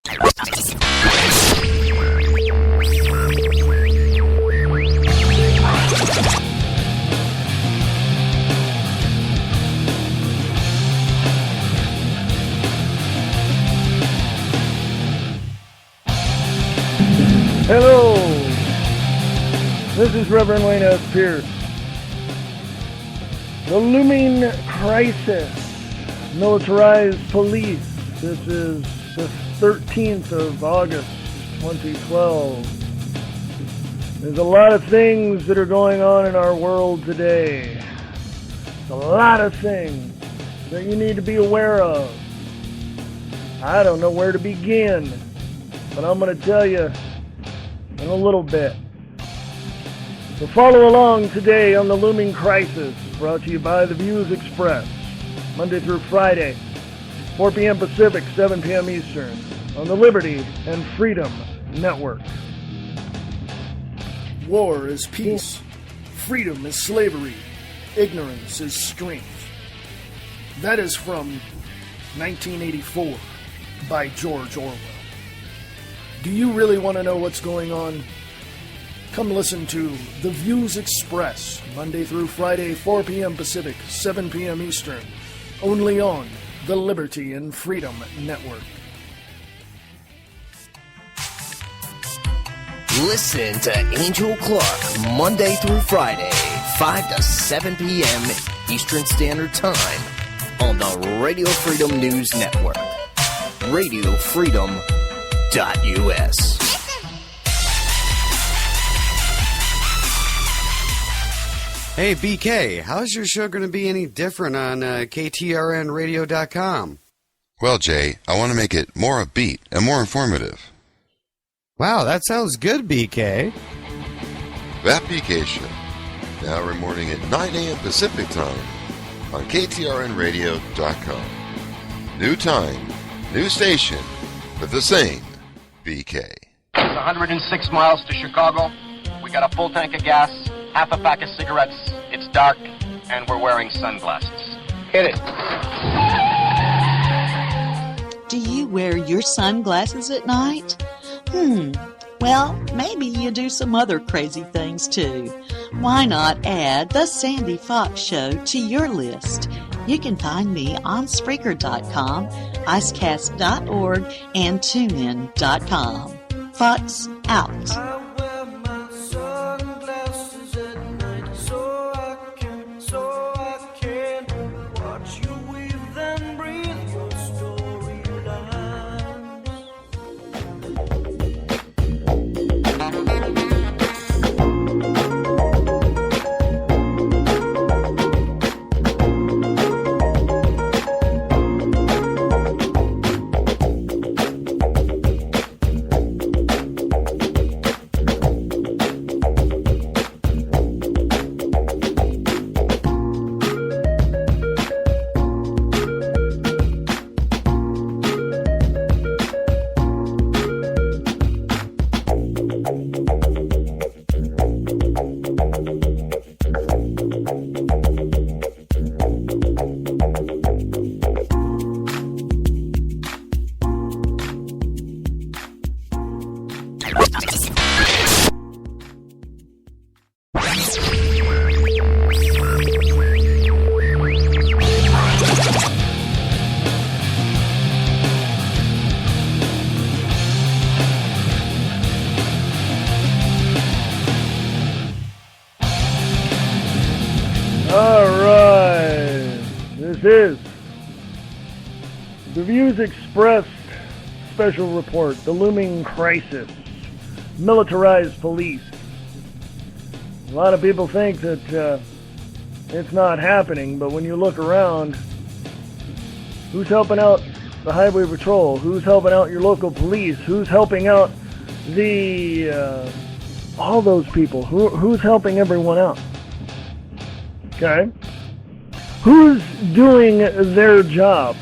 Hello, this is Reverend Wayne S. Pierce. The Looming Crisis, Militarized Police. This is the 13th of August, 2012. There's a lot of things that are going on in our world today. A lot of things that you need to be aware of. I don't know where to begin, but I'm going to tell you in a little bit. So follow along today on the Looming Crisis, brought to you by The Views Express, Monday through Friday, 4 p.m. Pacific, 7 p.m. Eastern, on the Liberty and Freedom Network. War is peace. Freedom is slavery. Ignorance is strength. That is from 1984 by George Orwell. Do you really want to know what's going on? Come listen to The Views Express, Monday through Friday, 4 p.m. Pacific, 7 p.m. Eastern, only on the Liberty and Freedom Network. Listen to Angel Clark, Monday through Friday, 5 to 7 p.m. Eastern Standard Time, on the Radio Freedom News Network. RadioFreedom.us. Hey, BK, how's your show going to be any different on KTRNradio.com? Well, Jay, I want to make it more upbeat and more informative. Wow, that sounds good, BK. That BK show, now every morning at 9 a.m. Pacific Time on KTRNradio.com. New time, new station, but the same BK. It's 106 miles to Chicago. We got a full tank of gas, half a pack of cigarettes. It's dark, and we're wearing sunglasses. Hit it. Do you wear your sunglasses at night? Well, maybe you do some other crazy things too. Why not add The Sandy Fox Show to your list? You can find me on Spreaker.com, Icecast.org, and TuneIn.com. Fox out. This is The Views Express Special Report, The Looming Crisis, Militarized Police. A lot of people think that it's not happening, but when you look around, who's helping out the Highway Patrol? Who's helping out your local police? Who's helping out all those people? Who's helping everyone out? Okay? Who's doing their job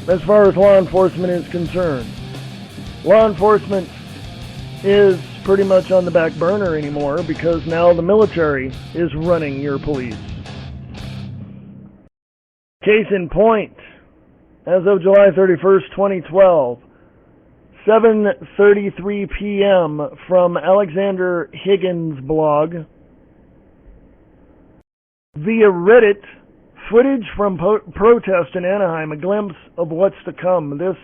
as far as law enforcement is concerned? Law enforcement is pretty much on the back burner anymore because now the military is running your police. Case in point, as of July 31st, 2012, 7:33 p.m. from Alexander Higgins' blog. Via Reddit, footage from protest in Anaheim, a glimpse of what's to come. This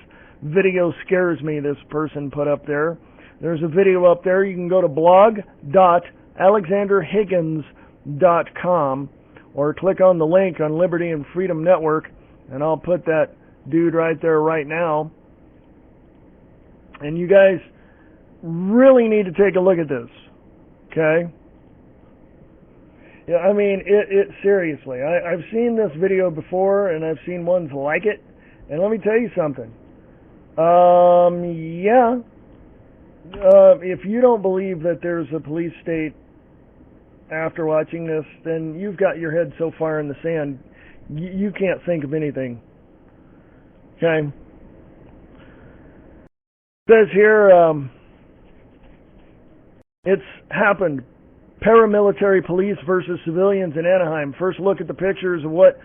video scares me, this person put up there. There's a video up there. You can go to blog.alexanderhiggins.com or click on the link on Liberty and Freedom Network, and I'll put that dude right there right now. And you guys really need to take a look at this, okay? Yeah, I mean, seriously. I've seen this video before, and I've seen ones like it. And let me tell you something. If you don't believe that there's a police state after watching this, then you've got your head so far in the sand, you can't think of anything. Okay? It says here, it's happened. Paramilitary police versus civilians in Anaheim. First look at the pictures of what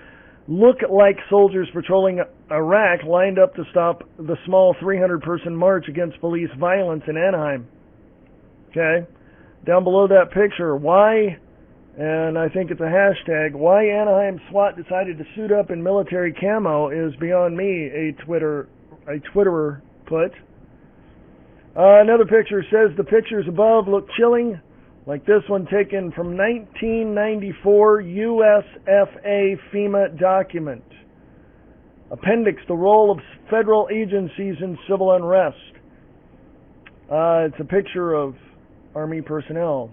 look like soldiers patrolling Iraq lined up to stop the small 300-person march against police violence in Anaheim. Okay? Down below that picture, why, and I think it's a hashtag, why Anaheim SWAT decided to suit up in military camo is beyond me, a Twitterer put. Another picture says the pictures above look chilling, like this one taken from 1994 USFA FEMA document. Appendix, the role of federal agencies in civil unrest. It's a picture of Army personnel.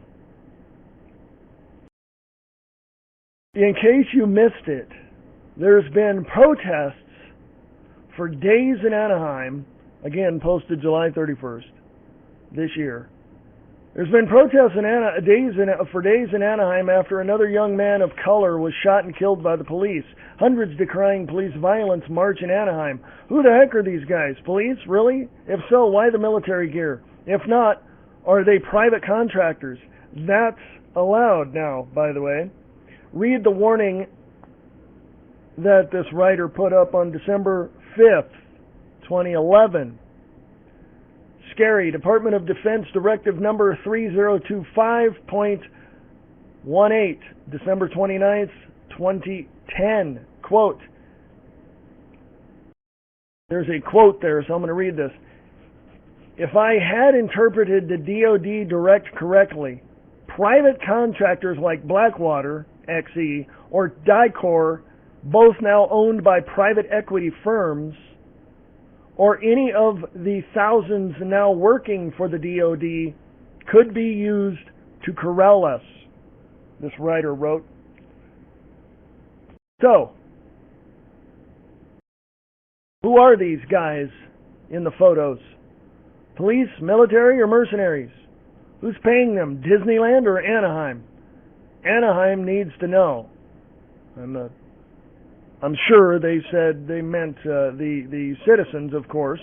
In case you missed it, there's been protests for days in Anaheim, again posted July 31st this year. There's been protests for days in Anaheim after another young man of color was shot and killed by the police. Hundreds decrying police violence march in Anaheim. Who the heck are these guys? Police? Really? If so, why the military gear? If not, are they private contractors? That's allowed now, by the way. Read the warning that this writer put up on December 5th, 2011. Scary. Department of Defense Directive number 3025.18, December 29th, 2010. Quote. There's a quote there, so I'm going to read this. If I had interpreted the DoD direct correctly, private contractors like Blackwater, XE, or Dicor, both now owned by private equity firms, or any of the thousands now working for the DoD, could be used to corral us, this writer wrote. So, who are these guys in the photos? Police, military, or mercenaries? Who's paying them, Disneyland or Anaheim? Anaheim needs to know. And I'm sure they said they meant the citizens, of course.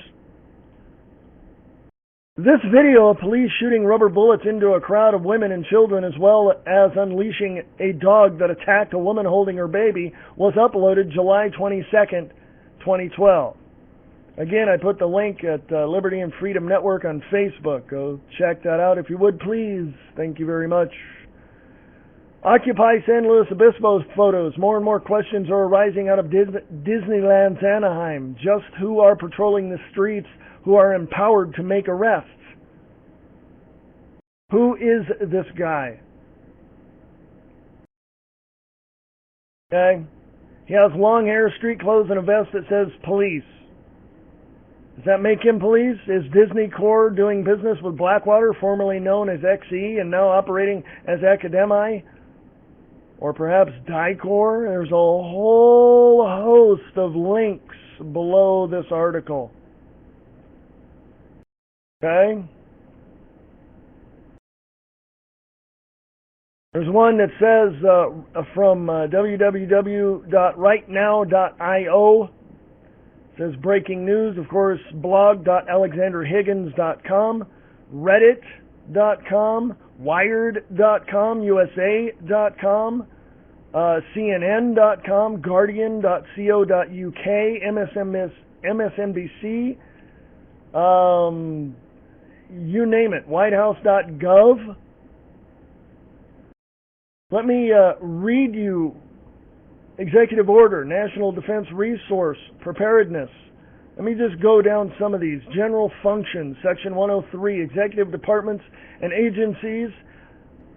This video of police shooting rubber bullets into a crowd of women and children, as well as unleashing a dog that attacked a woman holding her baby, was uploaded July 22nd, 2012. Again, I put the link at Liberty and Freedom Network on Facebook. Go check that out if you would, please. Thank you very much. Occupy San Luis Obispo photos. More and more questions are arising out of Disneyland's Anaheim. Just who are patrolling the streets, who are empowered to make arrests? Who is this guy? Okay. He has long hair, street clothes, and a vest that says police. Does that make him police? Is Disney Corps doing business with Blackwater, formerly known as XE, and now operating as Academi? Or perhaps Dicor? There's a whole host of links below this article. Okay? There's one that says from www.rightnow.io. It says breaking news, of course, blog.alexanderhiggins.com, reddit.com, wired.com, usa.com, cnn.com, guardian.co.uk, MSNBC, you name it, whitehouse.gov. Let me read you Executive Order, National Defense Resource Preparedness. Let me just go down some of these. General Functions, Section 103, Executive Departments and agencies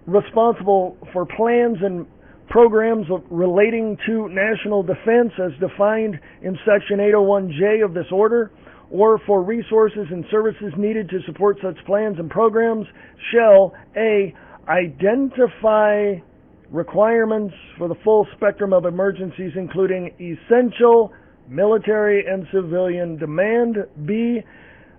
responsible for plans and programs relating to national defense as defined in Section 801J of this order, or for resources and services needed to support such plans and programs, shall A. identify requirements for the full spectrum of emergencies, including essential, military, and civilian demand. B.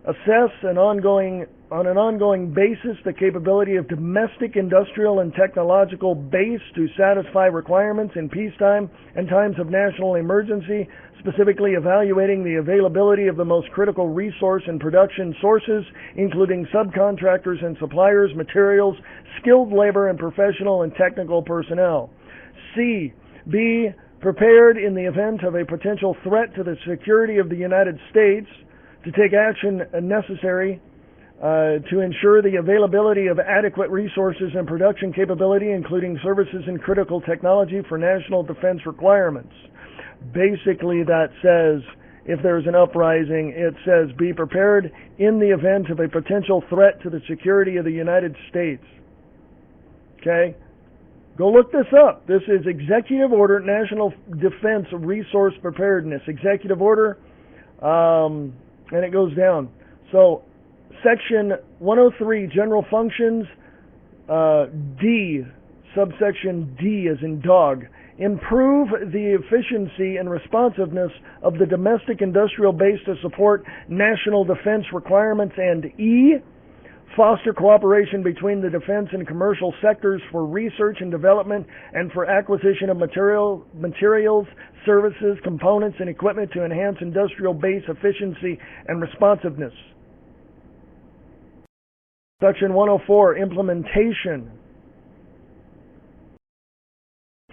Assess on an ongoing basis the capability of domestic industrial and technological base to satisfy requirements in peacetime and times of national emergency, specifically evaluating the availability of the most critical resource and production sources, including subcontractors and suppliers, materials, skilled labor, and professional and technical personnel. C. Be prepared in the event of a potential threat to the security of the United States to take action necessary to ensure the availability of adequate resources and production capability, including services and critical technology for national defense requirements. Basically, that says if there's an uprising, it says be prepared in the event of a potential threat to the security of the United States. Okay? Go look this up. This is Executive Order, National Defense Resource Preparedness. Executive Order, and it goes down. So, Section 103, General Functions, D, subsection D as in dog. Improve the efficiency and responsiveness of the domestic industrial base to support national defense requirements. And E, foster cooperation between the defense and commercial sectors for research and development and for acquisition of materials, services, components, and equipment to enhance industrial base efficiency and responsiveness. Section 104, Implementation.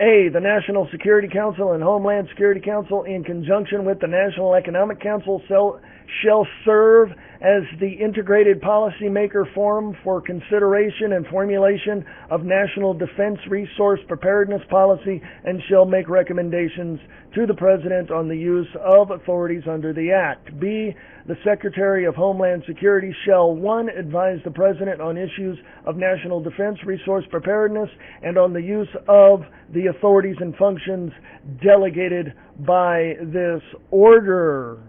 A, the National Security Council and Homeland Security Council, in conjunction with the National Economic Council, shall serve as the integrated policymaker forum for consideration and formulation of national defense resource preparedness policy and shall make recommendations to the President on the use of authorities under the Act. B, the Secretary of Homeland Security shall, 1, advise the President on issues of national defense resource preparedness and on the use of the authorities and functions delegated by this order.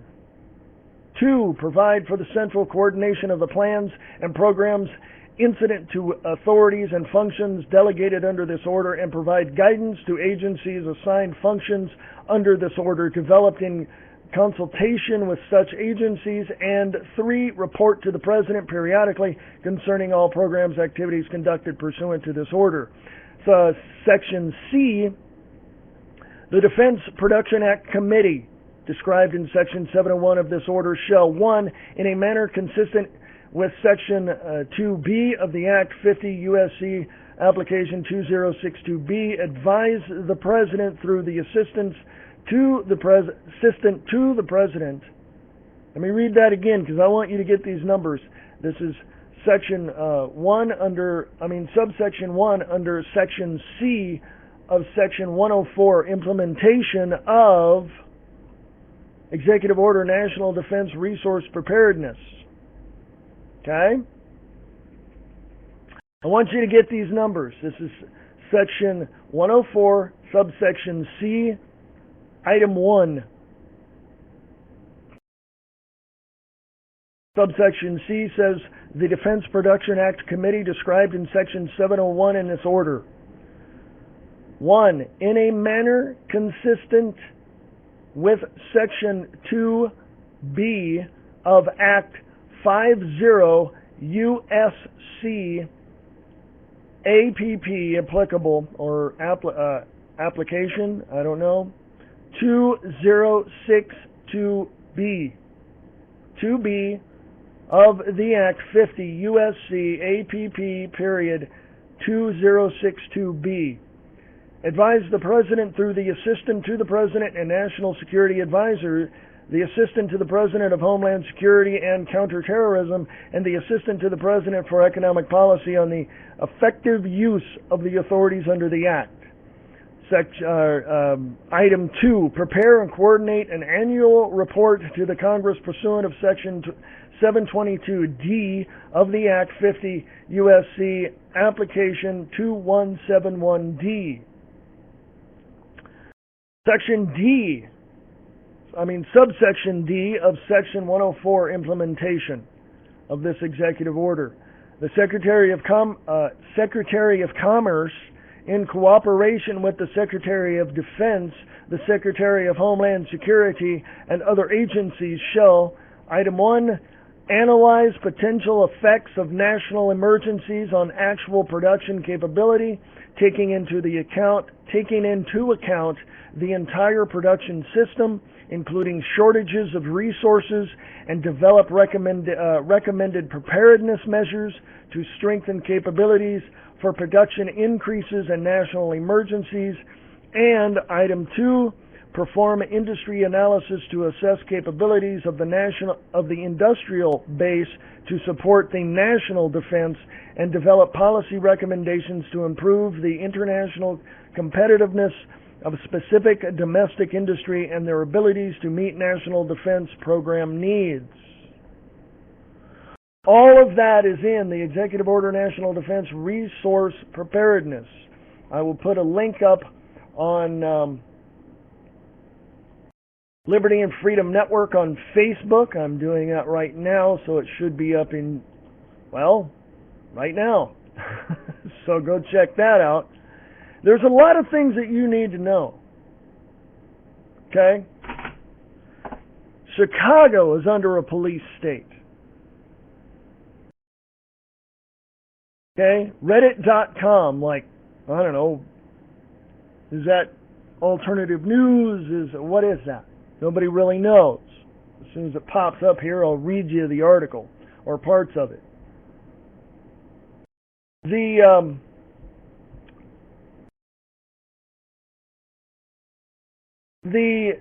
2, provide for the central coordination of the plans and programs incident to authorities and functions delegated under this order and provide guidance to agencies assigned functions under this order developed in consultation with such agencies. And 3, report to the President periodically concerning all programs, activities conducted pursuant to this order. So, Section C, the Defense Production Act Committee, described in Section 701 of this order, shall, 1, in a manner consistent with Section 2B of the Act 50 U.S.C. Application 2062B, advise the President through the assistant to the President. Let me read that again because I want you to get these numbers. This is Section subsection 1 under Section C of Section 104, Implementation of Executive Order National Defense Resource Preparedness. Okay? I want you to get these numbers. This is Section 104, subsection C, Item 1. Subsection C says, the Defense Production Act Committee described in Section 701 in this order. 1, in a manner consistent with Section 2B of Act 50 U.S.C. APP, applicable, or application, I don't know, 2062B. 2B of the Act 50 U.S.C. APP period 2062B. Advise the President through the Assistant to the President and National Security Advisor the Assistant to the President of Homeland Security and Counterterrorism, and the Assistant to the President for Economic Policy on the effective use of the authorities under the Act. Item 2, prepare and coordinate an annual report to the Congress pursuant of Section 722D of the Act 50 U.S.C. Application 2171D. Subsection D of Section 104 implementation of this executive order. The Secretary of Commerce, in cooperation with the Secretary of Defense, the Secretary of Homeland Security, and other agencies shall, item 1, analyze potential effects of national emergencies on actual production capability, taking into account the entire production system, including shortages of resources, and develop recommended preparedness measures to strengthen capabilities for production increases and national emergencies. And item 2, perform industry analysis to assess capabilities of the industrial base to support the national defense and develop policy recommendations to improve the international competitiveness of specific domestic industry and their abilities to meet national defense program needs. All of that is in the Executive Order National Defense Resource Preparedness. I will put a link up on Liberty and Freedom Network on Facebook. I'm doing that right now, so it should be up right now. So go check that out. There's a lot of things that you need to know. Okay? Chicago is under a police state. Okay? Reddit.com, is that alternative news? What is that? Nobody really knows. As soon as it pops up here, I'll read you the article or parts of it. The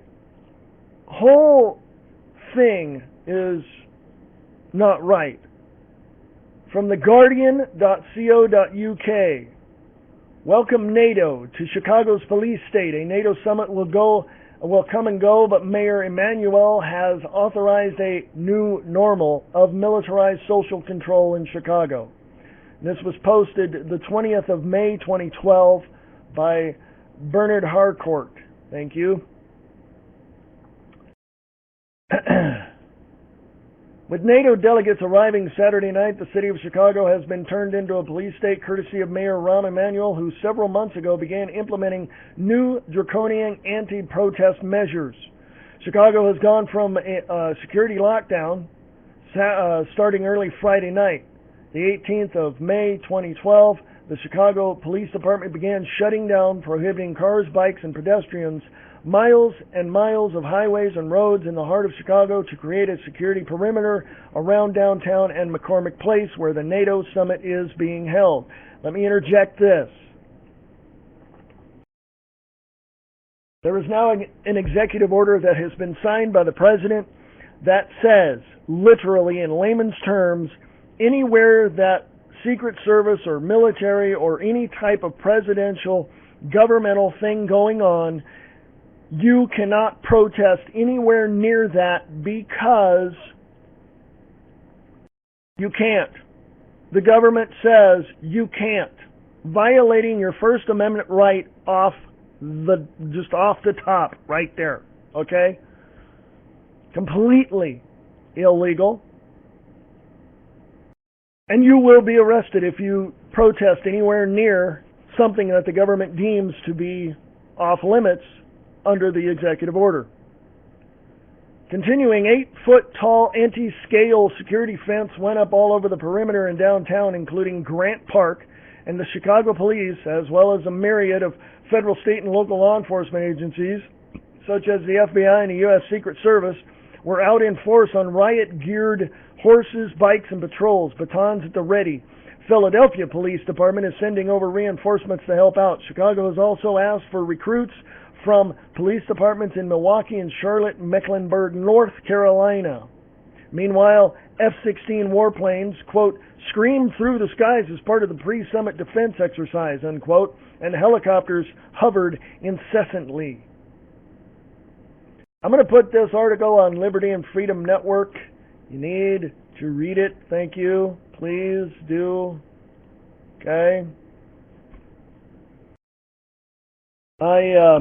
whole thing is not right. From theguardian.co.uk, welcome NATO to Chicago's police state. A NATO summit will come and go, but Mayor Emanuel has authorized a new normal of militarized social control in Chicago. This was posted the 20th of May 2012 by Bernard Harcourt. Thank you. With NATO delegates arriving Saturday night, the city of Chicago has been turned into a police state courtesy of Mayor Rahm Emanuel, who several months ago began implementing new draconian anti-protest measures. Chicago has gone from a security lockdown starting early Friday night. The 18th of May 2012, the Chicago Police Department began shutting down, prohibiting cars, bikes, and pedestrians miles and miles of highways and roads in the heart of Chicago to create a security perimeter around downtown and McCormick Place, where the NATO summit is being held. Let me interject this. There is now an executive order that has been signed by the president that says, literally in layman's terms, anywhere that Secret Service or military or any type of presidential governmental thing going on, you cannot protest anywhere near that because you can't. The government says you can't, violating your First Amendment right off the top right there, okay? Completely illegal. And you will be arrested if you protest anywhere near something that the government deems to be off limits under the executive order. Continuing, 8-foot-tall anti-scale security fence went up all over the perimeter in downtown, including Grant Park, and the Chicago Police, as well as a myriad of federal, state, and local law enforcement agencies, such as the FBI and the U.S. Secret Service, were out in force on riot-geared horses, bikes, and patrols, batons at the ready. Philadelphia Police Department is sending over reinforcements to help out. Chicago has also asked for recruits from police departments in Milwaukee and Charlotte and Mecklenburg, North Carolina. Meanwhile, F-16 warplanes, quote, screamed through the skies as part of the pre-summit defense exercise, unquote, and helicopters hovered incessantly. I'm going to put this article on Liberty and Freedom Network. You need to read it. Thank you. Please do. Okay. I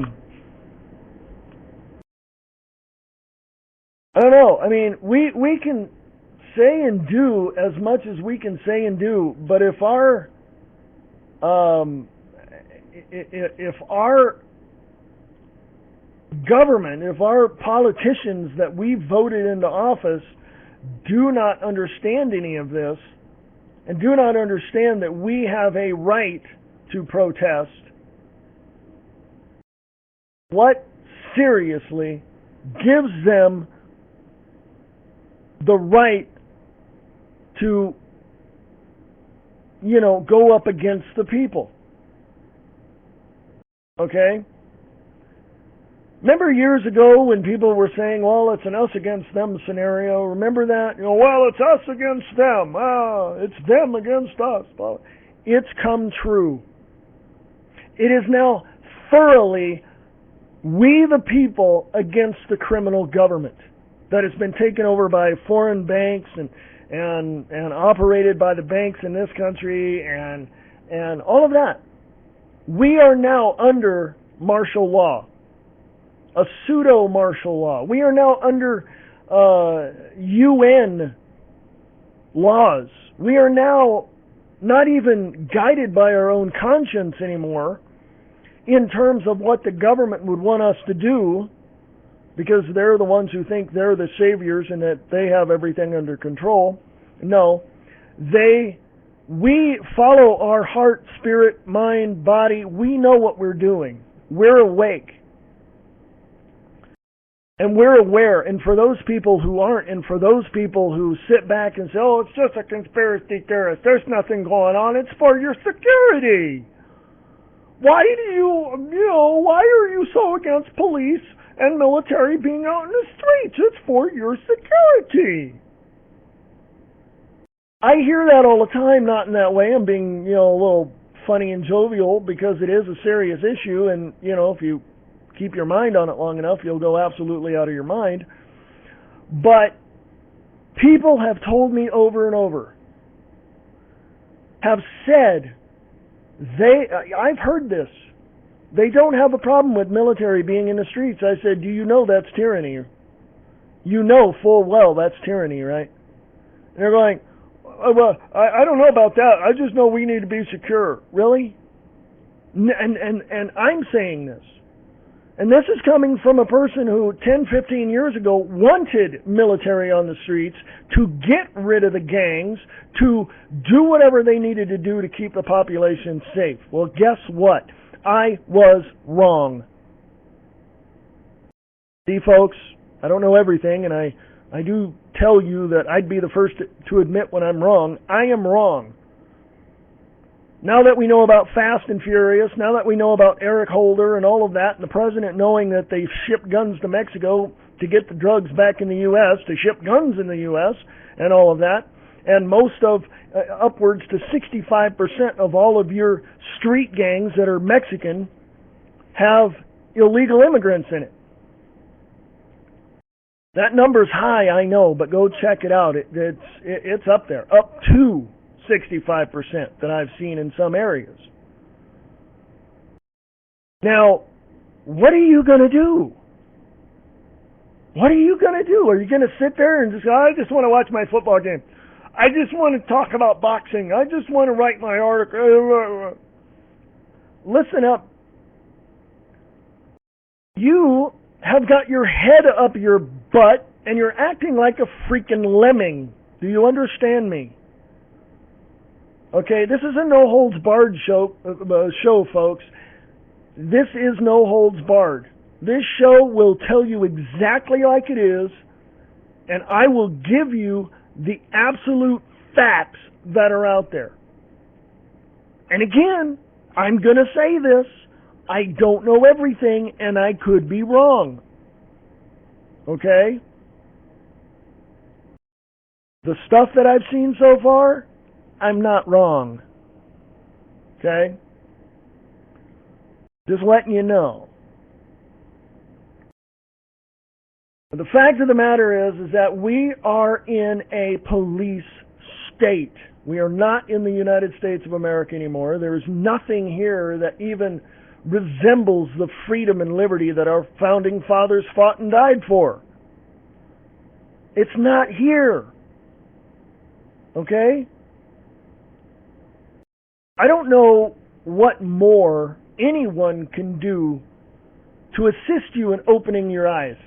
don't know. I mean, we can say and do as much as we can say and do, but if our government, if our politicians that we voted into office do not understand any of this and do not understand that we have a right to protest, what seriously gives them the right to, go up against the people? Okay? Remember years ago when people were saying, well, it's an us against them scenario? Remember that? Well, it's us against them. It's them against us. Well, it's come true. It is now thoroughly we the people against the criminal government that has been taken over by foreign banks and operated by the banks in this country and all of that. We are now under martial law, a pseudo-martial law. We are now under UN laws. We are now not even guided by our own conscience anymore in terms of what the government would want us to do, because they're the ones who think they're the saviors and that they have everything under control. No, we follow our heart, spirit, mind, body. We know what we're doing. We're awake. And we're aware. And for those people who aren't, and for those people who sit back and say, oh, it's just a conspiracy theorist, there's nothing going on, it's for your security. Why are you so against police and military being out in the streets? It's for your security. I hear that all the time, not in that way. I'm being, a little funny and jovial because it is a serious issue, and, if you keep your mind on it long enough, you'll go absolutely out of your mind. But people have told me over and over, have said, I've heard this, they don't have a problem with military being in the streets. I said, do you know that's tyranny? You know full well that's tyranny, right? And they're going, well, I don't know about that. I just know we need to be secure. Really? And I'm saying this. And this is coming from a person who 10, 15 years ago wanted military on the streets to get rid of the gangs, to do whatever they needed to do to keep the population safe. Well, guess what? I was wrong. See, folks, I don't know everything, and I do tell you that I'd be the first to admit when I'm wrong. I am wrong. Now that we know about Fast and Furious, now that we know about Eric Holder and all of that, and the president knowing that they ship guns to Mexico to get the drugs back in the U.S., to ship guns in the U.S., and all of that, and most of, upwards to 65% of all of your street gangs that are Mexican have illegal immigrants in it. That number's high, I know, but go check it out. It's up there, up to 65% that I've seen in some areas. Now, what are you going to do? What are you going to do? Are you going to sit there and just go, I just want to watch my football game. I just want to talk about boxing. I just want to write my article. Listen up. You have got your head up your butt and you're acting like a freaking lemming. Do you understand me? Okay, this is a no-holds-barred show, folks. This is no-holds-barred. This show will tell you exactly like it is, and I will give you the absolute facts that are out there. And again, I'm going to say this. I don't know everything, and I could be wrong. Okay? The stuff that I've seen so far, I'm not wrong. Okay? Just letting you know. The fact of the matter is that we are in a police state. We are not in the United States of America anymore. There is nothing here that even resembles the freedom and liberty that our founding fathers fought and died for. It's not here. Okay? I don't know what more anyone can do to assist you in opening your eyes.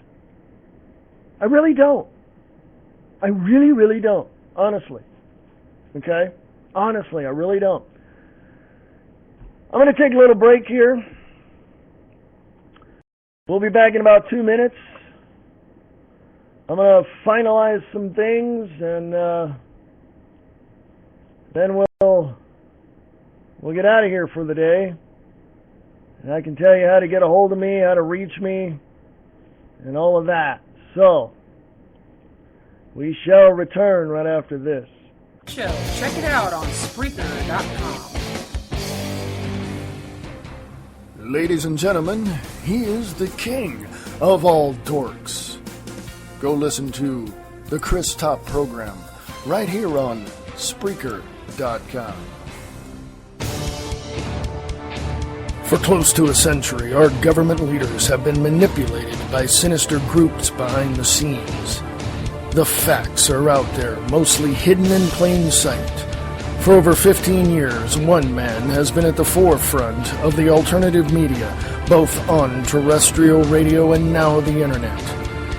I really don't. I really don't. Honestly. Okay? Honestly, I really don't. I'm going to take a little break here. We'll be back in about 2 minutes. I'm going to finalize some things, and then we'll get out of here for the day. And I can tell you how to get a hold of me, how to reach me, and all of that. So, we shall return right after this. Show. Check it out on Spreaker.com. Ladies and gentlemen, he is the king of all dorks. Go listen to the Chris Top program right here on Spreaker.com. For close to a century, our government leaders have been manipulated by sinister groups behind the scenes. The facts are out there, mostly hidden in plain sight. For over 15 years, one man has been at the forefront of the alternative media, both on terrestrial radio and now the internet.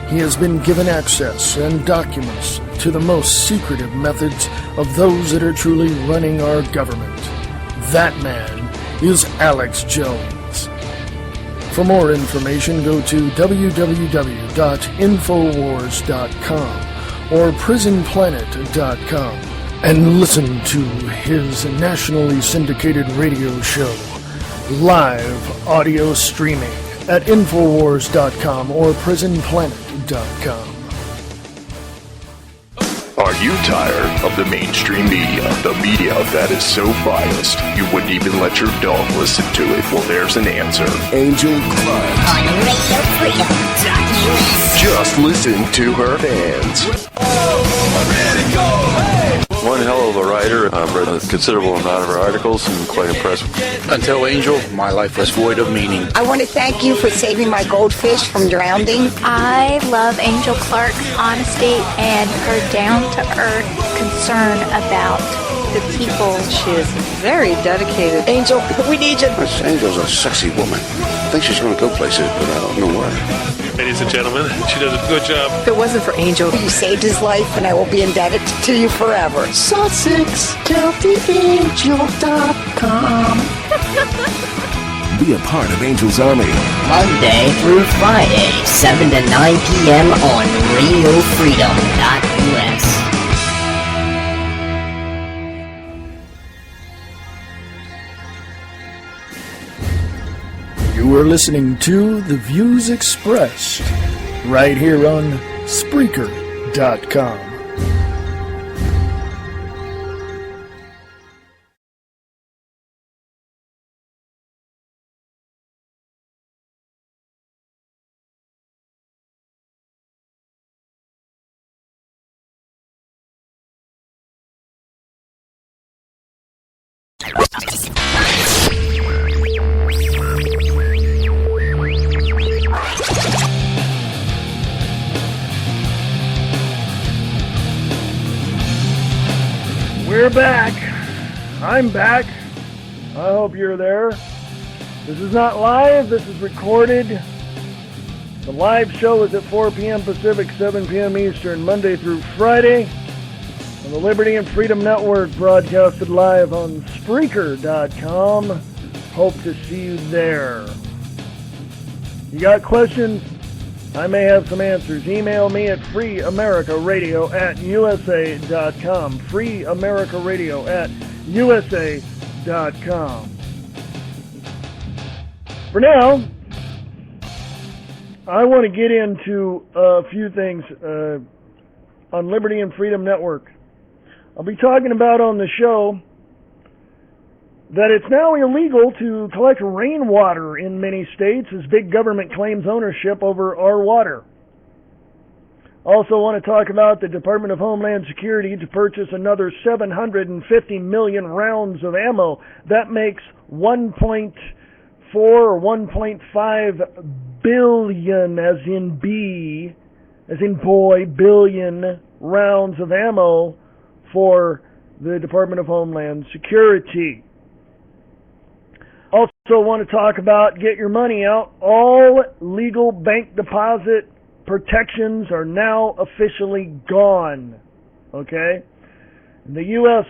He has been given access and documents to the most secretive methods of those that are truly running our government. That man is Alex Jones. For more information, go to www.infowars.com or prisonplanet.com and listen to his nationally syndicated radio show, live audio streaming at infowars.com or prisonplanet.com. Are you tired of the mainstream media? The media that is so biased, you wouldn't even let your dog listen to it? Well, there's an answer. Angel Club. On RadioFreedom.us. Just listen to her fans. One hell of a writer. I've read a considerable amount of her articles and quite impressed. Until Angel, my life was void of meaning. I want to thank you for saving my goldfish from drowning. I love Angel Clark's honesty and her down-to-earth concern about the people. She is very dedicated. Angel, we need you. Angel's a sexy woman. I think she's going to go places, but I don't know where. Ladies and gentlemen, she does a good job. If it wasn't for Angel, you saved his life, and I will be indebted to you forever. SussexCountyAngel.com. Be a part of Angel's Army. Monday through Friday, 7 to 9 p.m. on RadioFreedom.us. You are listening to The Views Expressed right here on Spreaker.com. We're back. I'm back. I hope you're there. This is not live. This is recorded. The live show is at 4 p.m. Pacific, 7 p.m. Eastern, Monday through Friday, on the Liberty and Freedom Network, broadcasted live on Spreaker.com. Hope to see you there. You got questions? I may have some answers. Email me at freeamericaradio@usa.com. freeamericaradio@usa.com. For now, I want to get into a few things on Liberty and Freedom Network. I'll be talking about on the show that it's now illegal to collect rainwater in many states as big government claims ownership over our water. Also want to talk about the Department of Homeland Security to purchase another 750 million rounds of ammo. That makes 1.4 or 1.5 billion, as in B, as in boy, billion rounds of ammo for the Department of Homeland Security. Also want to talk about get your money out. All legal bank deposit protections are now officially gone. Okay? The U.S.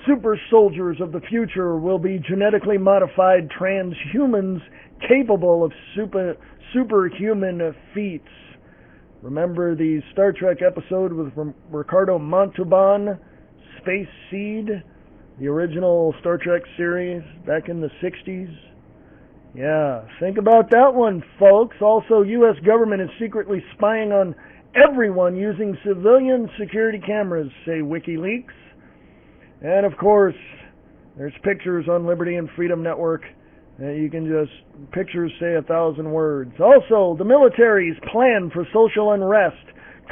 Super soldiers of the future will be genetically modified transhumans capable of superhuman feats. Remember the Star Trek episode with Ricardo Montalban, Space Seed, the original Star Trek series back in the 60s? Yeah, think about that one, folks. Also, U.S. government is secretly spying on everyone using civilian security cameras, say WikiLeaks. And, of course, there's pictures on Liberty and Freedom Network. You can just, pictures say 1,000 words. Also, the military's plan for social unrest,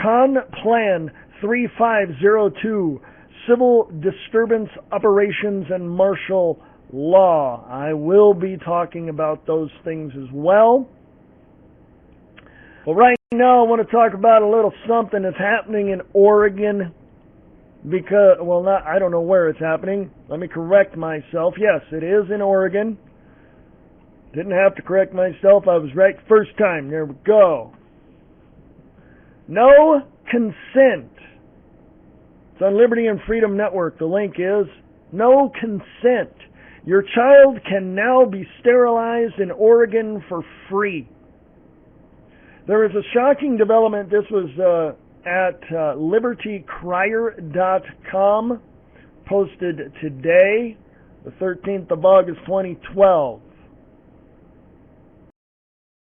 Con Plan 3502, Civil Disturbance Operations and Martial Law. I will be talking about those things as well. Well, right now I want to talk about a little something that's happening in Oregon. Because, well, not, I don't know where it's happening. Let me correct myself. Yes, it is in Oregon. Didn't have to correct myself. I was right first time. There we go. No consent. It's on Liberty and Freedom Network. The link is no consent. Your child can now be sterilized in Oregon for free. There is a shocking development. This was at libertycrier.com, posted today, the 13th of August, 2012.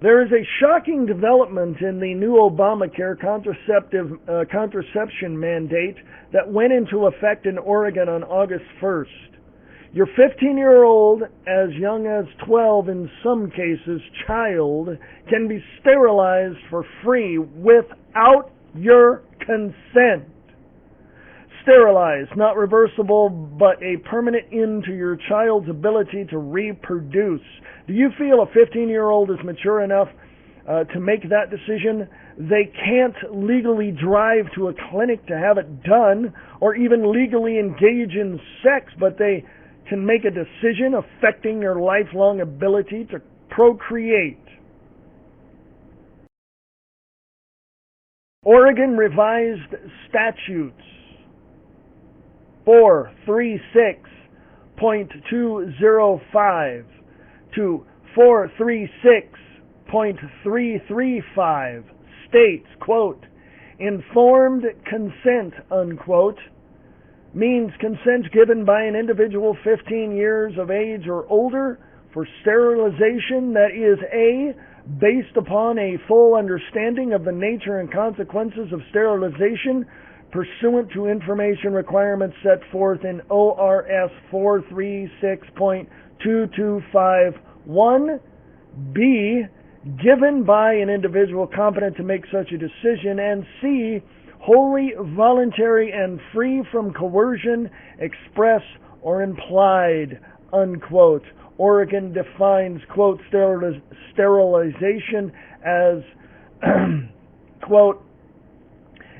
There is a shocking development in the new Obamacare contraception mandate that went into effect in Oregon on August 1st. Your 15-year-old, as young as 12 in some cases, child, can be sterilized for free without your consent. Sterilized, not reversible, but a permanent end to your child's ability to reproduce. Do you feel a 15-year-old is mature enough to make that decision? They can't legally drive to a clinic to have it done or even legally engage in sex, but they can make a decision affecting their lifelong ability to procreate. Oregon revised statutes 436.205 to 436.335 states, quote, informed consent, unquote, means consent given by an individual 15 years of age or older for sterilization that is A, based upon a full understanding of the nature and consequences of sterilization pursuant to information requirements set forth in ORS 436.2251, B, given by an individual competent to make such a decision, and C, wholly voluntary and free from coercion, express or implied, unquote. Oregon defines, quote, sterilization as, quote,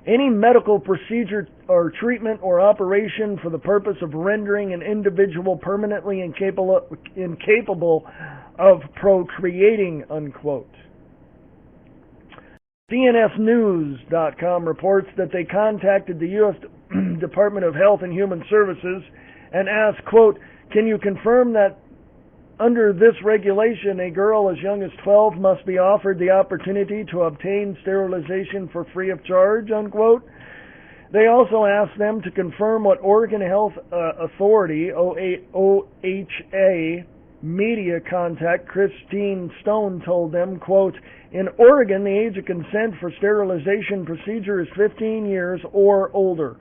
any medical procedure or treatment or operation for the purpose of rendering an individual permanently incapable of procreating, unquote. CNSnews.com reports that they contacted the U.S. Department of Health and Human Services and asked, quote, can you confirm that under this regulation, a girl as young as 12 must be offered the opportunity to obtain sterilization for free of charge, unquote? They also asked them to confirm what Oregon Health Authority, OHA, media contact Christine Stone told them, quote, in Oregon, the age of consent for sterilization procedure is 15 years or older.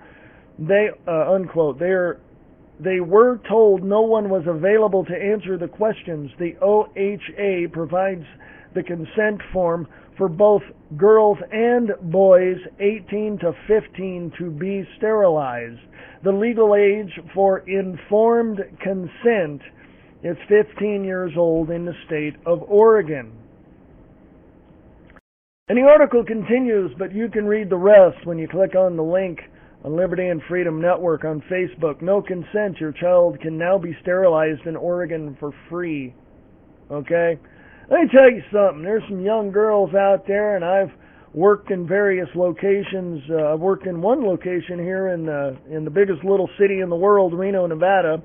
They, unquote, they were told no one was available to answer the questions. The OHA provides the consent form for both girls and boys 18 to 15 to be sterilized. The legal age for informed consent is 15 years old in the state of Oregon. And the article continues, but you can read the rest when you click on the link on Liberty and Freedom Network on Facebook. No consent. Your child can now be sterilized in Oregon for free. Okay? Let me tell you something. There's some young girls out there, and I've worked in various locations. I've worked in one location here in the biggest little city in the world, Reno, Nevada,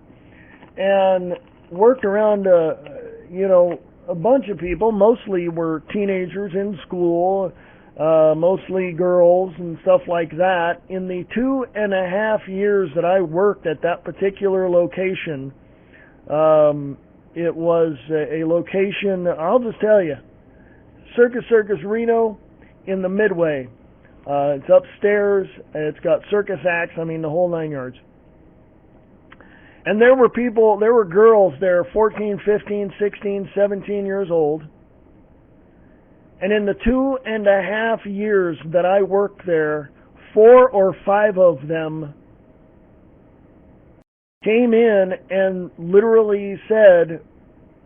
and worked around, a bunch of people. Mostly were teenagers in school, mostly girls and stuff like that. In the 2.5 years that I worked at that particular location, it was a location, I'll just tell you, Circus Reno in the Midway. It's upstairs. It's got circus acts. I mean, the whole 9 yards. And there were girls there, 14, 15, 16, 17 years old. And in the 2.5 years that I worked there, 4 or 5 of them came in and literally said,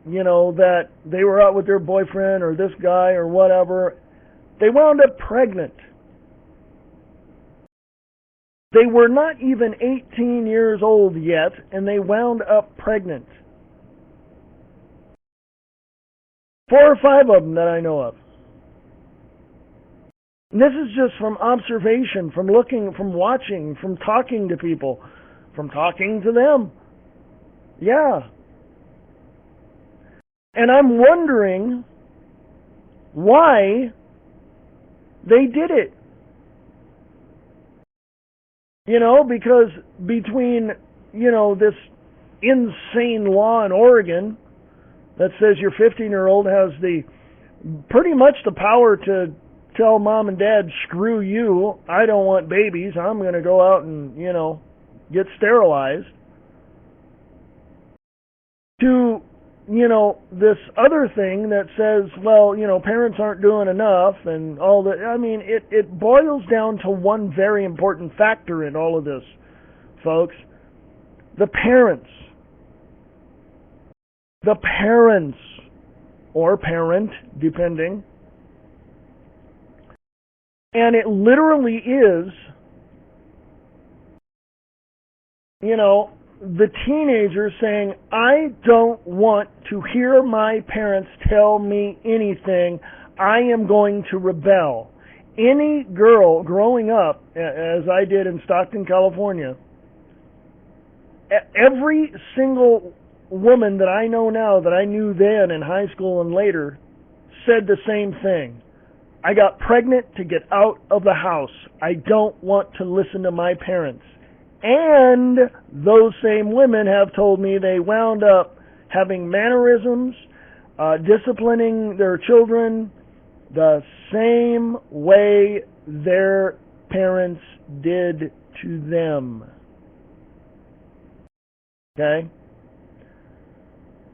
that they were out with their boyfriend or this guy or whatever. They wound up pregnant. They were not even 18 years old yet, and they wound up pregnant. 4 or 5 of them that I know of. And this is just from observation, from looking, from watching, from talking to people, from talking to them. Yeah. And I'm wondering why they did it. Because between, this insane law in Oregon that says your 15-year-old has pretty much the power to tell mom and dad, screw you, I don't want babies, I'm going to go out and, get sterilized, to, this other thing that says, well, parents aren't doing enough and all that. I mean, it boils down to one very important factor in all of this, folks. The parents. The parents, or parent, depending. And it literally is, the teenager saying, I don't want to hear my parents tell me anything. I am going to rebel. Any girl growing up, as I did in Stockton, California, every single woman that I know now that I knew then in high school and later said the same thing. I got pregnant to get out of the house. I don't want to listen to my parents. And those same women have told me they wound up having mannerisms, disciplining their children the same way their parents did to them. Okay?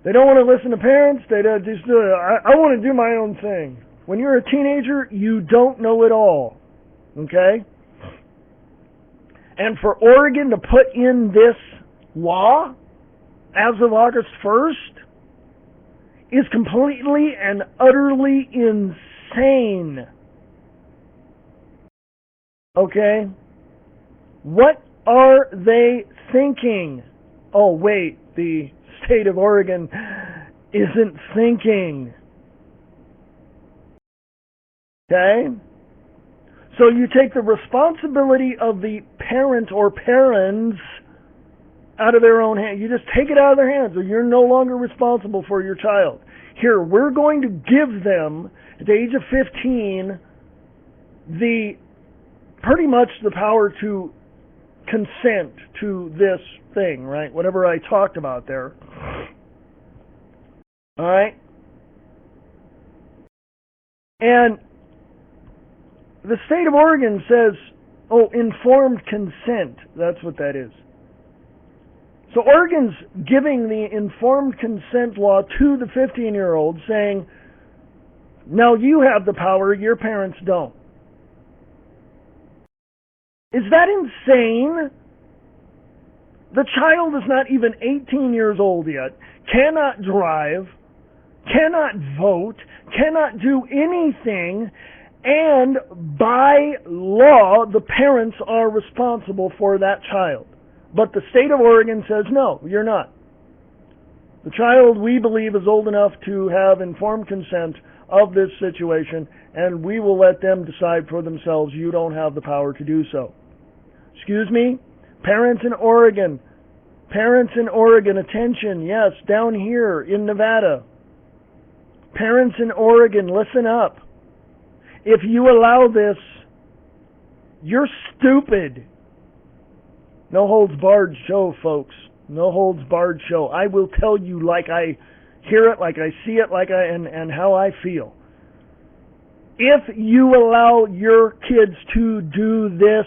They don't want to listen to parents. They don't just do it. I want to do my own thing. When you're a teenager, you don't know it all. Okay? And for Oregon to put in this law as of August 1st is completely and utterly insane. Okay? What are they thinking? Oh, wait, the state of Oregon isn't thinking. Okay? So you take the responsibility of the parent or parents out of their own hands. You just take it out of their hands, or you're no longer responsible for your child. Here, we're going to give them, at the age of 15, pretty much the power to consent to this thing, right? Whatever I talked about there. All right? And the state of Oregon says, informed consent. That's what that is. So Oregon's giving the informed consent law to the 15-year-old, saying, now you have the power, your parents don't. Is that insane? The child is not even 18 years old yet, cannot drive, cannot vote, cannot do anything, and by law, the parents are responsible for that child. But the state of Oregon says, no, you're not. The child, we believe, is old enough to have informed consent of this situation, and we will let them decide for themselves. You don't have the power to do so. Excuse me? Parents in Oregon, attention, yes, down here in Nevada. Parents in Oregon, listen up. If you allow this, you're stupid. No holds barred show, folks. No holds barred show. I will tell you like I hear it, like I see it, and how I feel. If you allow your kids to do this,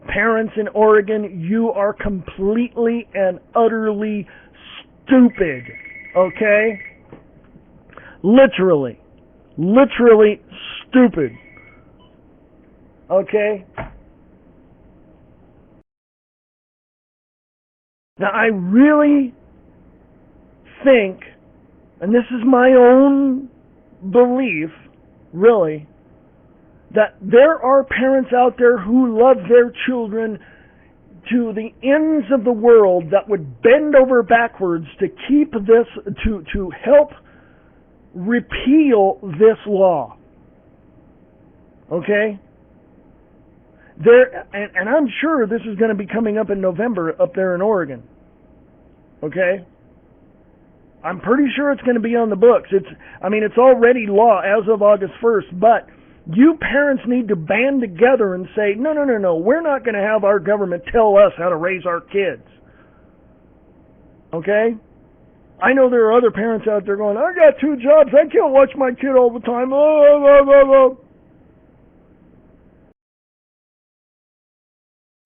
parents in Oregon, you are completely and utterly stupid. Okay? Literally stupid. Okay? Now, I really think, and this is my own belief, really, that there are parents out there who love their children to the ends of the world that would bend over backwards to keep this, to help repeal this law. Okay? And I'm sure this is going to be coming up in November up there in Oregon. Okay? I'm pretty sure it's going to be on the books. It's already law as of August 1st, but you parents need to band together and say, no, we're not going to have our government tell us how to raise our kids. Okay? I know there are other parents out there going, I got 2 jobs, I can't watch my kid all the time.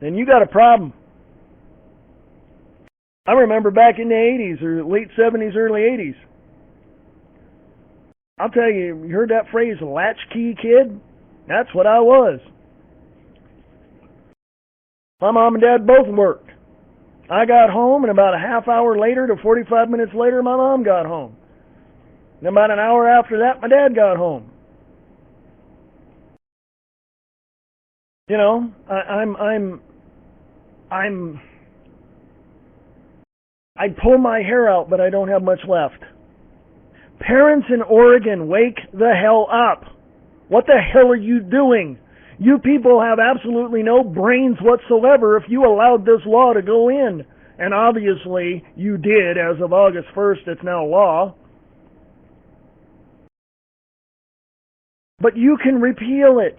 Then you got a problem. I remember back in the 80s or late 70s, early 80s. I'll tell you, you heard that phrase, latchkey kid? That's what I was. My mom and dad both worked. I got home, and about a half hour later to 45 minutes later, my mom got home. And about an hour after that, my dad got home. You know, I'd pull my hair out, but I don't have much left. Parents in Oregon, wake the hell up. What the hell are you doing? You people have absolutely no brains whatsoever if you allowed this law to go in. And obviously, you did. As of August 1st, it's now law. But you can repeal it.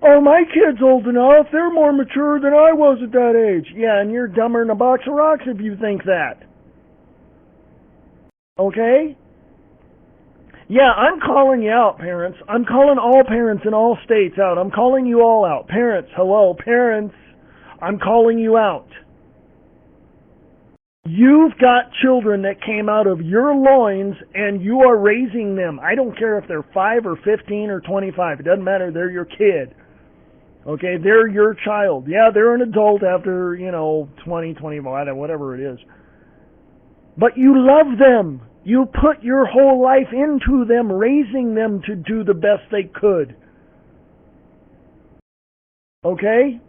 Oh, my kid's old enough. They're more mature than I was at that age. Yeah, and you're dumber than a box of rocks if you think that. Okay? Yeah, I'm calling you out, parents. I'm calling all parents in all states out. I'm calling you all out. Parents, hello, parents. I'm calling you out. You've got children that came out of your loins and you are raising them. I don't care if they're 5 or 15 or 25. It doesn't matter. They're your kid. Okay, they're your child. Yeah, they're an adult after, 20, 25, whatever it is. But you love them. You put your whole life into them, raising them to do the best they could. Okay?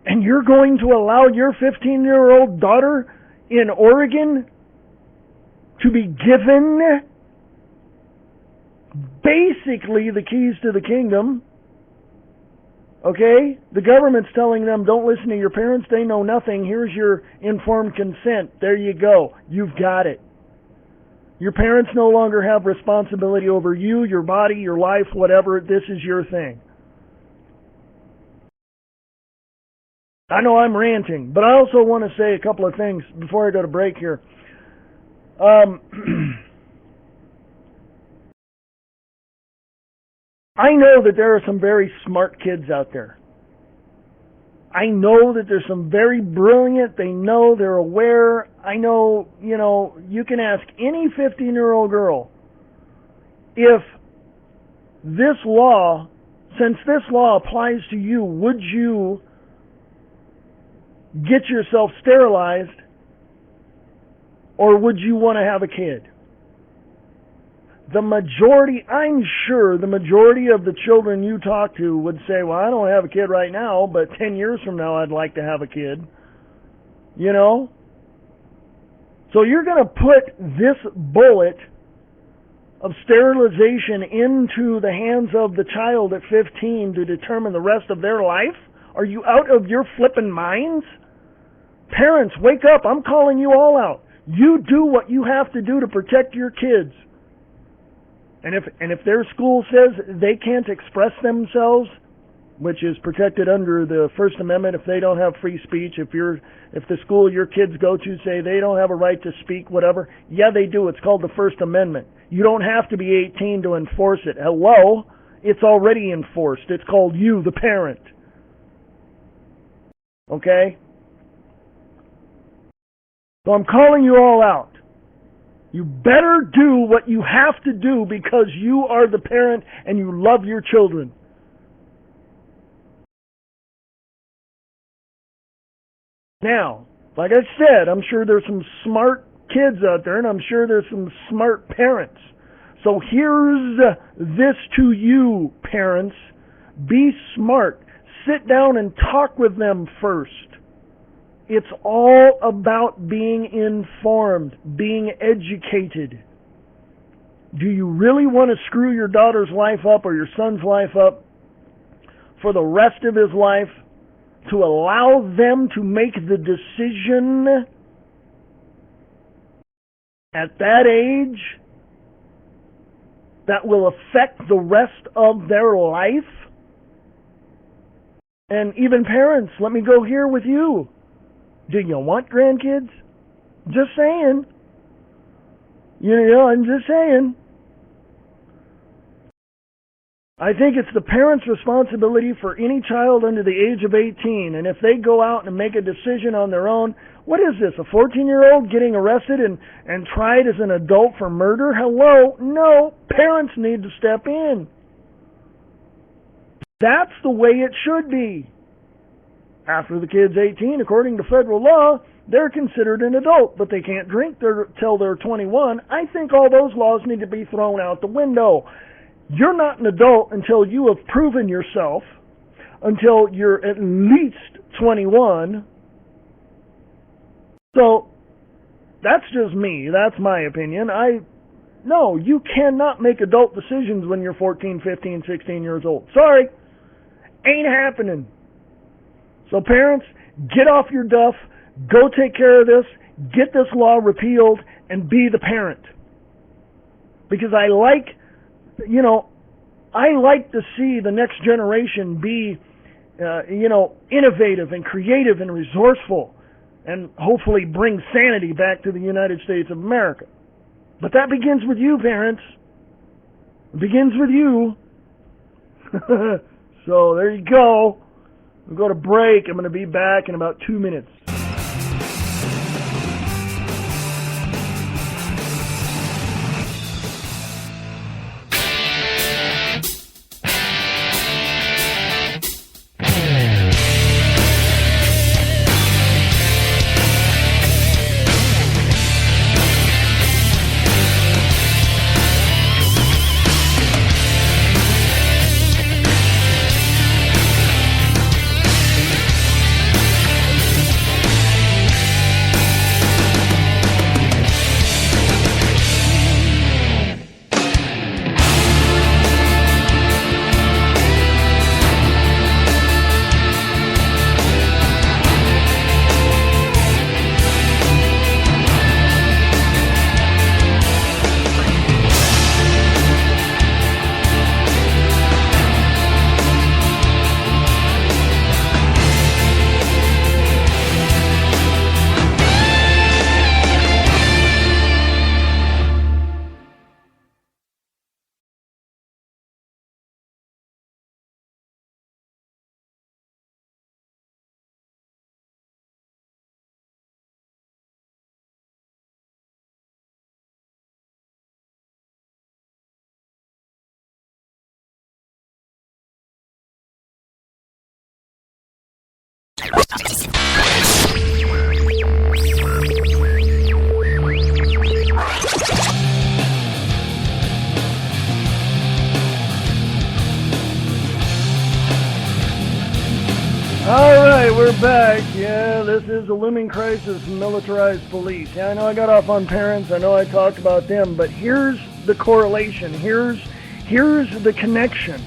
And you're going to allow your 15-year-old daughter in Oregon to be given basically the keys to the kingdom. Okay? The government's telling them, don't listen to your parents, they know nothing. Here's your informed consent. There you go. You've got it. Your parents no longer have responsibility over you, your body, your life, whatever. This is your thing. I know I'm ranting, but I also want to say a couple of things before I go to break here. I know that there are some very smart kids out there. I know that there's some very brilliant, they know, they're aware. I know, you can ask any 15-year-old girl if this law, since this law applies to you, would you get yourself sterilized or would you want to have a kid? The majority, I'm sure the majority of the children you talk to would say, well, I don't have a kid right now, but 10 years from now I'd like to have a kid. So you're going to put this bullet of sterilization into the hands of the child at 15 to determine the rest of their life? Are you out of your flippin' minds? Parents, wake up. I'm calling you all out. You do what you have to do to protect your kids. And if their school says they can't express themselves, which is protected under the First Amendment, if they don't have free speech, if the school your kids go to say they don't have a right to speak, whatever, yeah, they do. It's called the First Amendment. You don't have to be 18 to enforce it. Hello? It's already enforced. It's called you, the parent. Okay? So I'm calling you all out. You better do what you have to do because you are the parent and you love your children. Now, like I said, I'm sure there's some smart kids out there and I'm sure there's some smart parents. So here's this to you, parents. Be smart. Sit down and talk with them first. It's all about being informed, being educated. Do you really want to screw your daughter's life up or your son's life up for the rest of his life to allow them to make the decision at that age that will affect the rest of their life? And even parents, let me go here with you. Do you want grandkids? Just saying. I'm just saying. I think it's the parent's responsibility for any child under the age of 18. And if they go out and make a decision on their own, what is this, a 14-year-old getting arrested and tried as an adult for murder? Hello? No. Parents need to step in. That's the way it should be. After the kid's 18, according to federal law, they're considered an adult, but they can't drink till they're 21. I think all those laws need to be thrown out the window. You're not an adult until you have proven yourself, until you're at least 21. So, that's just me. That's my opinion. No, you cannot make adult decisions when you're 14, 15, 16 years old. Sorry. Ain't happening. So parents, get off your duff, go take care of this, get this law repealed, and be the parent. Because I like to see the next generation be, innovative and creative and resourceful, and hopefully bring sanity back to the United States of America. But that begins with you, parents. It begins with you. So there you go. We'll go to break. I'm going to be back in about 2 minutes. Alright, we're back. Yeah, this is the Looming Crisis, Militarized Police. Yeah, I know I got off on parents, I know I talked about them, but here's the correlation. Here's the connection.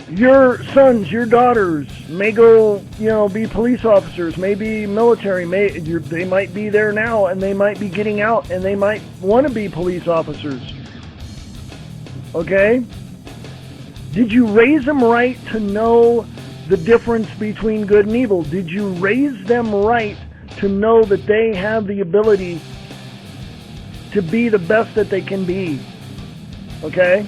Your sons, your daughters may go, be police officers, may be military, they might be there now, and they might be getting out, and they might want to be police officers. Okay? Did you raise them right to know the difference between good and evil? Did you raise them right to know that they have the ability to be the best that they can be? Okay?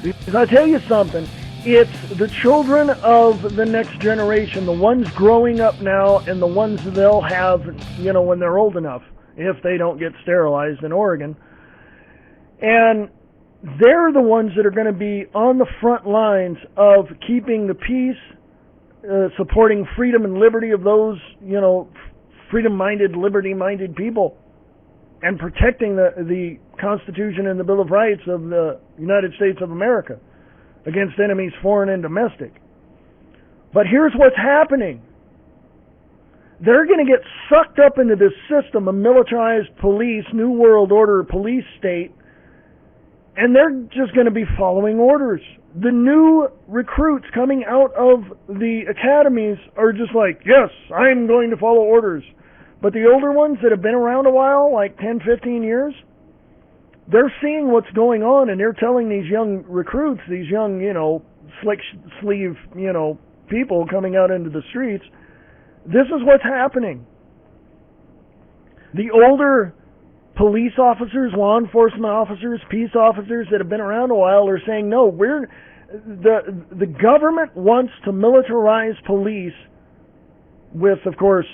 Because I'll tell you something, it's the children of the next generation, the ones growing up now and the ones they'll have, when they're old enough, if they don't get sterilized in Oregon. And they're the ones that are going to be on the front lines of keeping the peace, supporting freedom and liberty of those, freedom-minded, liberty-minded people, and protecting the Constitution and the Bill of Rights of the United States of America against enemies foreign and domestic. But here's what's happening. They're going to get sucked up into this system of militarized police, New World Order police state, and they're just going to be following orders. The new recruits coming out of the academies are just like, yes, I'm going to follow orders. But the older ones that have been around a while, like 10, 15 years, they're seeing what's going on, and they're telling these young recruits, these young, slick sleeve, people coming out into the streets, this is what's happening. The older police officers, law enforcement officers, peace officers that have been around a while are saying, no, the government wants to militarize police with, of course,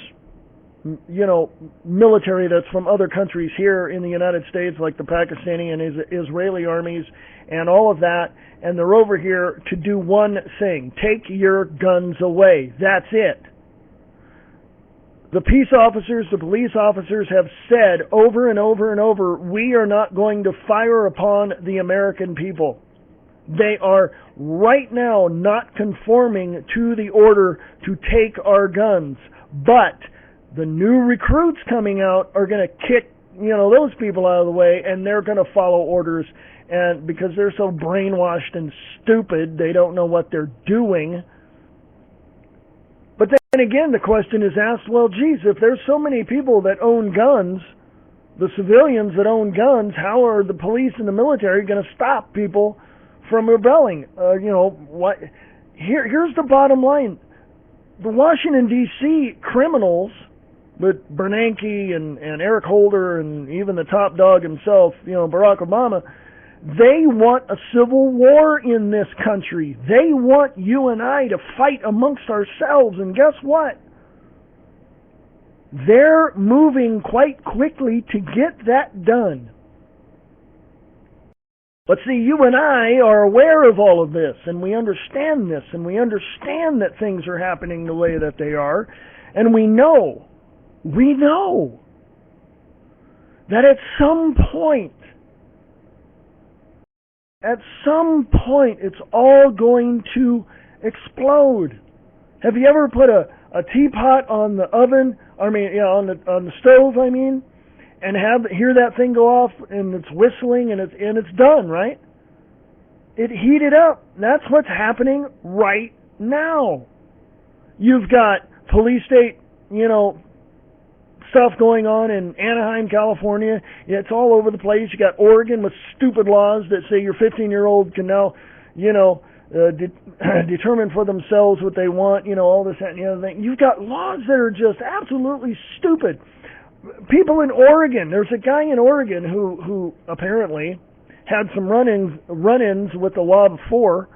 military that's from other countries here in the United States, like the Pakistani and Israeli armies and all of that, and they're over here to do one thing: take your guns away. That's it. The peace officers, the police officers have said over and over and over, we are not going to fire upon the American people. They are right now not conforming to the order to take our guns. But the new recruits coming out are going to kick, those people out of the way, and they're going to follow orders. And because they're so brainwashed and stupid, they don't know what they're doing. But then again, the question is asked, well, geez, if there's so many people that own guns, the civilians that own guns, how are the police and the military going to stop people from rebelling? What? Here's the bottom line. The Washington, D.C. criminals, with Bernanke and Eric Holder and even the top dog himself, Barack Obama, they want a civil war in this country. They want you and I to fight amongst ourselves. And guess what? They're moving quite quickly to get that done. But see, you and I are aware of all of this, and we understand this, and we understand that things are happening the way that they are, and we know that at some point, it's all going to explode. Have you ever put a teapot on the oven? On the stove, and hear that thing go off, and it's whistling, and it's done, right? It heated up. That's what's happening right now. You've got police state, stuff going on in Anaheim, California. It's all over the place. You got Oregon with stupid laws that say your 15-year-old can now, determine for themselves what they want, all this, that, and the other thing. You've got laws that are just absolutely stupid. People in Oregon, there's a guy in Oregon who apparently had some run-ins with the law before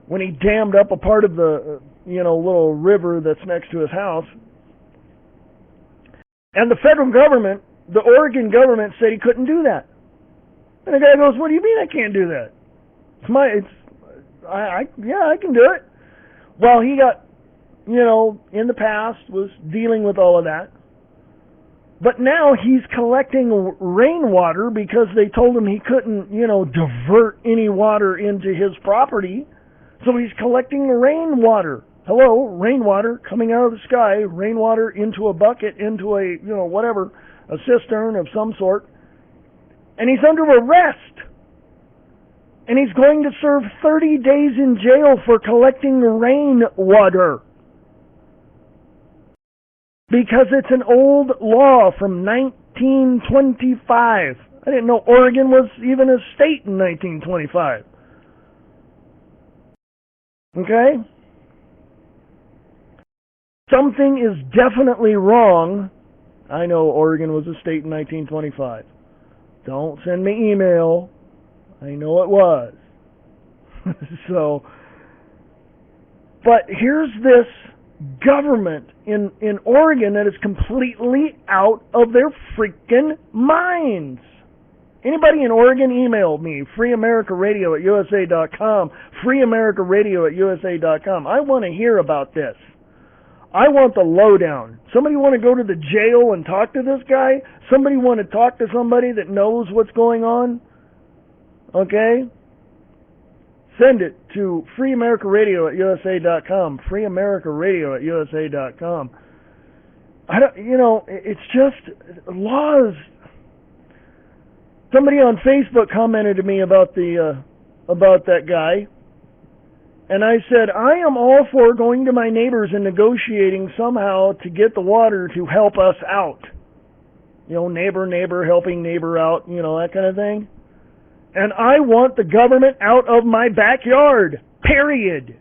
when he dammed up a part of the, little river that's next to his house. And the federal government, the Oregon government, said he couldn't do that. And the guy goes, what do you mean I can't do that? I can do it. Well, he got, in the past was dealing with all of that. But now he's collecting rainwater because they told him he couldn't, divert any water into his property. So he's collecting rainwater. Hello, rainwater coming out of the sky, rainwater into a bucket, into a, whatever, a cistern of some sort. And he's under arrest. And he's going to serve 30 days in jail for collecting rainwater. Because it's an old law from 1925. I didn't know Oregon was even a state in 1925. Okay? Something is definitely wrong. I know Oregon was a state in 1925. Don't send me email. I know it was. But here's this government in Oregon that is completely out of their freaking minds. Anybody in Oregon, email me, freeamericaradio@usa.com, freeamericaradio@usa.com. I want to hear about this. I want the lowdown. Somebody want to go to the jail and talk to this guy? Somebody want to talk to somebody that knows what's going on? Okay? Send it to freeamericaradio@usa.com, freeamericaradio@usa.com. It's just laws. Somebody on Facebook commented to me about that guy, and I said, I am all for going to my neighbors and negotiating somehow to get the water to help us out. Neighbor, helping neighbor out, that kind of thing. And I want the government out of my backyard, period.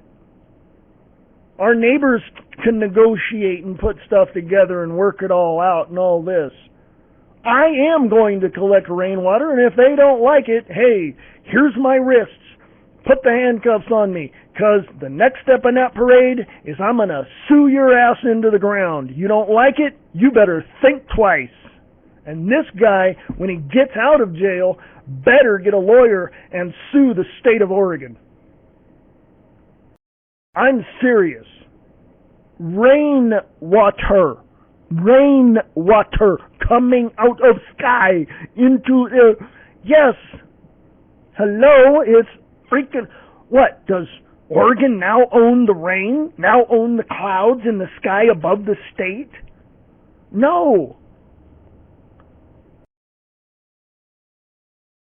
Our neighbors can negotiate and put stuff together and work it all out and all this. I am going to collect rainwater, and if they don't like it, hey, here's my wrists. Put the handcuffs on me, because the next step in that parade is I'm going to sue your ass into the ground. You don't like it? You better think twice. And this guy, when he gets out of jail, better get a lawyer and sue the state of Oregon. I'm serious. Rainwater coming out of sky into yes. Hello, it's freaking what? Does Oregon now own the rain? Now own the clouds in the sky above the state? No.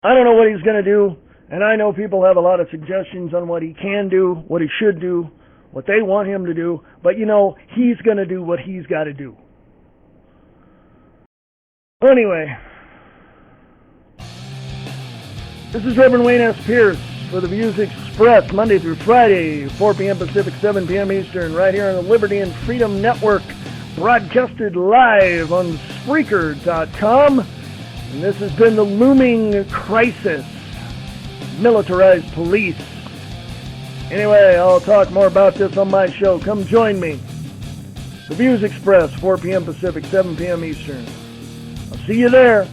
I don't know what he's going to do, and I know people have a lot of suggestions on what he can do, what he should do, what they want him to do, but he's going to do what he's got to do. Anyway, this is Reverend Wayne S. Pierce for the Views Expressed, Monday through Friday, 4 p.m. Pacific, 7 p.m. Eastern, right here on the Liberty and Freedom Network, broadcasted live on Spreaker.com. And this has been the Looming Crisis, Militarized Police. Anyway, I'll talk more about this on my show. Come join me. The Views Express, 4 p.m. Pacific, 7 p.m. Eastern. I'll see you there.